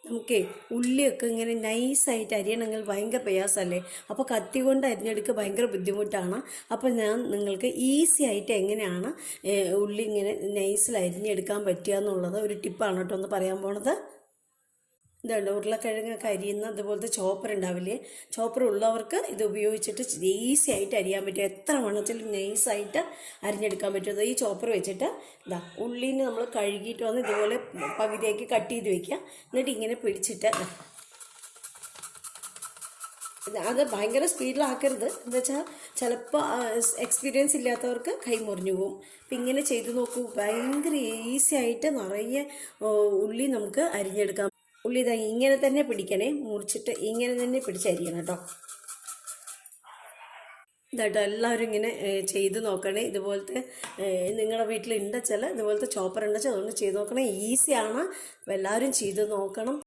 നമുക്കേ ഉള്ളിയൊക്കെ ഇങ്ങനെ നൈസായിട്ട് അരിയണമെങ്കിൽ ഭയങ്കര പ്രയാസമല്ലേ. അപ്പോൾ കത്തി കൊണ്ട് അരിഞ്ഞെടുക്കുക ഭയങ്കര ബുദ്ധിമുട്ടാണ്. അപ്പോൾ ഞാൻ നിങ്ങൾക്ക് ഈസി ആയിട്ട് എങ്ങനെയാണ് ഉള്ളി ഇങ്ങനെ നൈസിൽ അരിഞ്ഞെടുക്കാൻ പറ്റുക എന്നുള്ളത് ഒരു ടിപ്പാണ് കേട്ടോ ഒന്ന് പറയാൻ പോണത്. ഇതുണ്ട് ഉരുളക്കിഴങ്ങൊക്കെ അരിയുന്ന അതുപോലത്തെ ചോപ്പർ ഉണ്ടാവില്ലേ, ചോപ്പർ ഉള്ളവർക്ക് ഇത് ഉപയോഗിച്ചിട്ട് ഈസി ആയിട്ട് അരിയാൻ പറ്റും. എത്ര വേണമെങ്കിലും നൈസായിട്ട് അരിഞ്ഞെടുക്കാൻ പറ്റും. ഈ ചോപ്പർ വെച്ചിട്ട് ഇതാ ഉള്ളിനെ നമ്മൾ കഴുകിയിട്ട് വന്ന് ഇതുപോലെ പകുതിയാക്കി കട്ട് ചെയ്ത് വെക്കുക. എന്നിട്ട് ഇങ്ങനെ പിടിച്ചിട്ട് അത് ഭയങ്കര സ്പീഡിലാക്കരുത്. എന്താ വെച്ചാൽ ചിലപ്പോൾ എക്സ്പീരിയൻസ് ഇല്ലാത്തവർക്ക് കൈ മുറിഞ്ഞു പോകും. അപ്പം ഇങ്ങനെ ചെയ്ത് നോക്കൂ, ഭയങ്കര ഈസി ആയിട്ട് നിറയെ ഉള്ളി നമുക്ക് അരിഞ്ഞെടുക്കാം. ഉള്ളി ഇതാ ഇങ്ങനെ തന്നെ പിടിക്കണേ, മുറിച്ചിട്ട് ഇങ്ങനെ തന്നെ പിടിച്ചരിയണം കേട്ടോ. ഇതാട്ടോ എല്ലാവരും ഇങ്ങനെ ചെയ്ത് നോക്കണേ. ഇതുപോലത്തെ നിങ്ങളുടെ വീട്ടിലുണ്ട് ചില ഇതുപോലത്തെ ചോപ്പർ ഉണ്ട്, അതുകൊണ്ട് ചെയ്ത് നോക്കണേ. ഈസിയാണ്, എല്ലാവരും ചെയ്ത് നോക്കണം.